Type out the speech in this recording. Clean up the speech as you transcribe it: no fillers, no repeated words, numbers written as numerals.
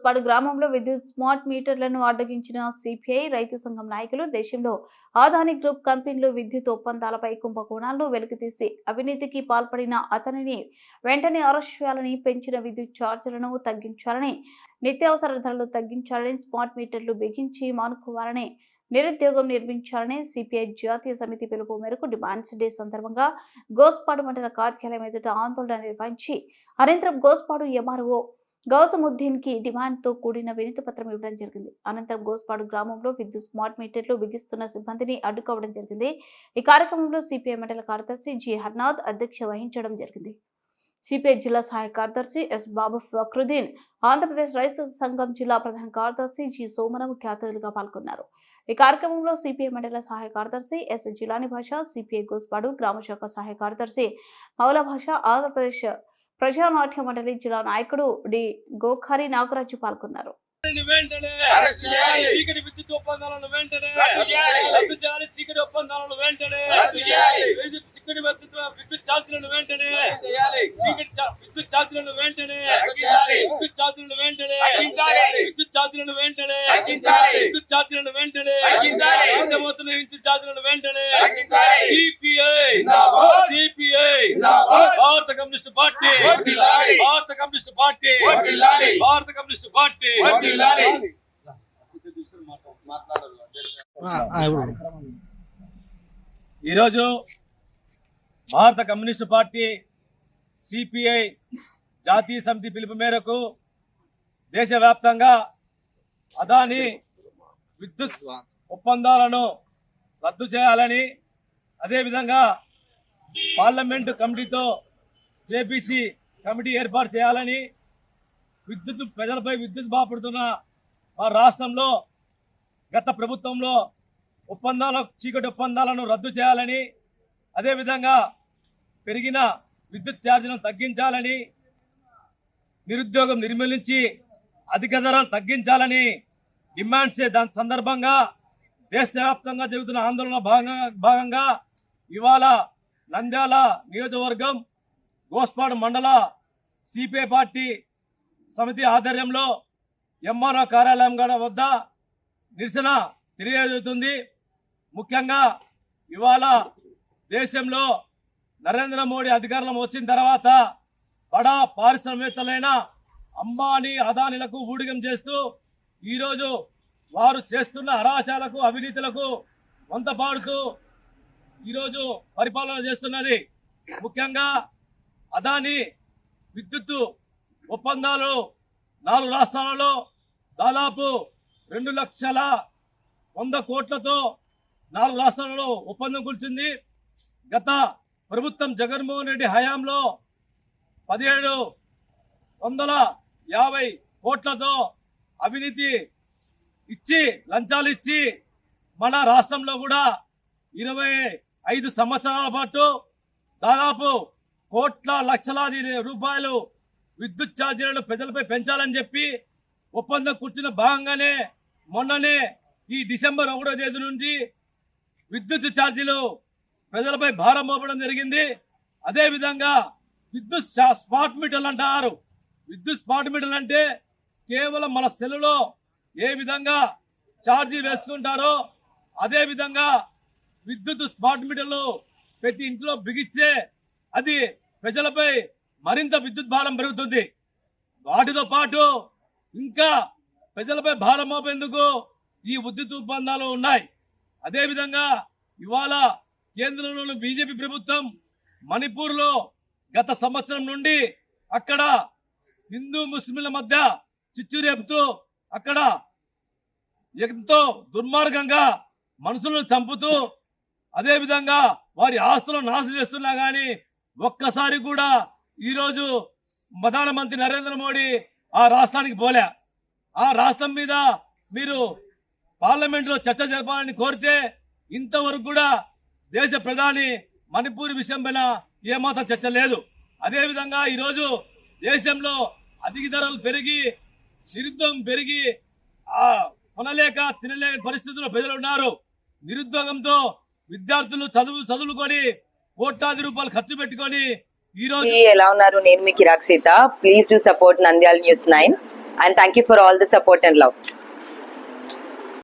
గోస్పాడు గ్రామంలో విద్యుత్ smart మీటర్లను అడ్డగించిన CPI రైతు సంఘం నాయకులు దేశంలో ఆదాని గ్రూప్ కంపెనీలు విద్యుత్ ఒప్పందాలపై కుంభకోణాలను వెలికితీసి అవినీతికి పాల్పడిన అతనిని వెంటనే అరెస్ట్ చేయాలని, పెంచిన విద్యుత్ ఛార్జీలను తగ్గించాలని, నిత్యావసర ధరలు తగ్గించాలని, స్మార్ట్ మీటర్లు బిగించి మానుకోవాలని, నిరుద్యోగం నిర్మించాలని సిపిఐ జాతీయ సమితి పిలుపు మేరకు డిమాండ్స్ డే సందర్భంగా గోస్పాడు మండల కార్యాలయం ఎదుట ఆందోళన నిర్వహించి అనంతరం గోస్పాడు ఎంఆర్ఓ గౌసముద్దీన్ కి డిమాండ్ తో కూడిన వినతి పత్రం ఇవ్వడం జరిగింది. అనంతరం గోస్పాడు గ్రామంలో విద్యుత్ స్మార్ట్ మీటర్లు బిగిస్తున్న సిబ్బందిని అడ్డుకోవడం జరిగింది. ఈ కార్యక్రమంలో సిపిఐ మండల కార్యదర్శి జి హర్నాథ్ అధ్యక్ష వహించడం జరిగింది. సిపిఐ జిల్లా సహాయ కార్యదర్శి ఎస్ బాబు ఫక్రుద్దీన్, ఆంధ్రప్రదేశ్ రైతు సంఘం జిల్లా ప్రధాన కార్యదర్శి జి సోమన ముఖ్య అతిథులుగా పాల్గొన్నారు. ఈ కార్యక్రమంలో సిపిఐ మండల సహాయ కార్యదర్శి ఎస్ జిలాని భాష, సిపిఐ గోస్పాడు గ్రామ శాఖ సహాయ కార్యదర్శి మౌల భాష, ఆంధ్రప్రదేశ్ ప్రజానాట్య మండలి జిల్లా నాయకుడు డి గోఖారి నాగరాజు పాల్గొన్నారు. విద్యుత్ ఛార్జీలను వెంటనే విద్యుత్ ఛార్జీలను వెంటనే విద్యుత్ ఛార్జీలను వెంటనే విద్యుత్ ఛార్జీలను వెంటనే విద్యుత్ ఛార్జీలను వెంటనే పెంచబోతున్న విద్యుత్ ఛార్జీలను వెంటనే సిపిఐ భారత కమ్యూనిస్ట్ పార్టీ భారత కమ్యూనిస్ట్ పార్టీ భారత కమ్యూనిస్ట్ పార్టీ ఈరోజు భారత కమ్యూనిస్టు పార్టీ సిపిఐ జాతీయ సమితి పిలుపు మేరకు దేశవ్యాప్తంగా అదాని విద్యుత్ ఒప్పందాలను రద్దు చేయాలని, అదేవిధంగా పార్లమెంటు కమిటీతో జేపీసీ కమిటీ ఏర్పాటు చేయాలని, ప్రజలపై విద్యుత్ బాపడుతున్న మా రాష్ట్రంలో గత ప్రభుత్వంలో చీకటి ఒప్పందాలను రద్దు చేయాలని, అదేవిధంగా పెరిగిన విద్యుత్ ఛార్జీలను తగ్గించాలని, నిరుద్యోగం నిర్మూలించి అధిక ధరలు తగ్గించాలని డిమాండ్స్ దాని సందర్భంగా దేశవ్యాప్తంగా జరుగుతున్న ఆందోళన భాగంగా ఇవాళ నంద్యాల నియోజకవర్గం గోస్పాడు మండల సిపిఐ పార్టీ సమితి ఆధ్వర్యంలో ఎంఆర్ఓ కార్యాలయం వద్ద నిరసన తెలియజేస్తుంది. ముఖ్యంగా ఇవాళ దేశంలో నరేంద్ర మోడీ అధికారంలో వచ్చిన తర్వాత బడా పారిశ్రామికవేత్తలైన అంబానీ, అదానీలకు ఊడిగం చేస్తూ ఈరోజు వారు చేస్తున్న అరాచకాలకు, అవినీతులకు వంత పాడుతూ ఈరోజు పరిపాలన చేస్తున్నది. ముఖ్యంగా అదానీ విద్యుత్ ఒప్పందాలు 4 రాష్ట్రాలలో దాదాపు 2,100 కోట్లతో 4 రాష్ట్రాలలో ఒప్పందం కురిచింది. గత ప్రభుత్వం జగన్మోహన్ రెడ్డి హయాంలో 1,750 కోట్లతో అవినీతి ఇచ్చి, లంచాలు ఇచ్చి మన రాష్ట్రంలో కూడా 25 సంవత్సరాల పాటు దాదాపు లక్షలాది రూపాయలు విద్యుత్ ఛార్జీలను ప్రజలపై పెంచాలని చెప్పి ఒప్పందం కూర్చున్న భాగంగానే మొన్ననే ఈ డిసెంబర్ 1వ తేదీ నుంచి విద్యుత్ ఛార్జీలు ప్రజలపై భారం మోపడం జరిగింది. అదేవిధంగా విద్యుత్ స్మార్ట్ మీటర్లు అంటారు. విద్యుత్ స్మార్ట్ మీటర్లు అంటే కేవలం మన సెల్లులో ఏ విధంగా ఛార్జీ వేసుకుంటారో అదేవిధంగా విద్యుత్ స్మార్ట్ మీటర్లు ప్రతి ఇంట్లో బిగిస్తే అది ప్రజలపై మరింత విద్యుత్ భారం పెరుగుతుంది. వాటితో పాటు ఇంకా ప్రజలపై భారం మోపేందుకు ఈ విద్యుత్ ఒప్పందాలు ఉన్నాయి. అదేవిధంగా ఇవాళ కేంద్రంలోని బీజేపీ ప్రభుత్వం మణిపూర్లో గత సంవత్సరం నుండి అక్కడ హిందూ ముస్లింల మధ్య చిచ్చు రేపుతూ అక్కడ ఎంతో దుర్మార్గంగా మనుషులను చంపుతూ అదేవిధంగా వారి ఆస్తులను నాశనం చేస్తున్నా కానీ ఒక్కసారి కూడా ఈరోజు ప్రధానమంత్రి నరేంద్ర మోడీ ఆ రాష్ట్రానికి పోలే. ఆ రాష్ట్రం మీద మీరు పార్లమెంట్లో చర్చ జరపాలని కోరితే ఇంతవరకు కూడా దేశ ప్రధాని మణిపూర్ విషయం పైన ఏమాత్రం చర్చ లేదు. అదేవిధంగా ఈరోజు దేశంలో అధిక ధరలు పెరిగి, నిరుద్యోగం పెరిగి కొనలేక తినలేని పరిస్థితుల్లో ప్రజలు ఉన్నారు. నిరుద్యోగంతో విద్యార్థులు చదువుకొని కోట్లాది రూపాయలు ఖర్చు పెట్టుకొని ఈ రోజు ఎలా ఉన్నారు? నేను మీ Kiraak Seetha. Please do support Nandyal news 9. and thank you for all the support and love.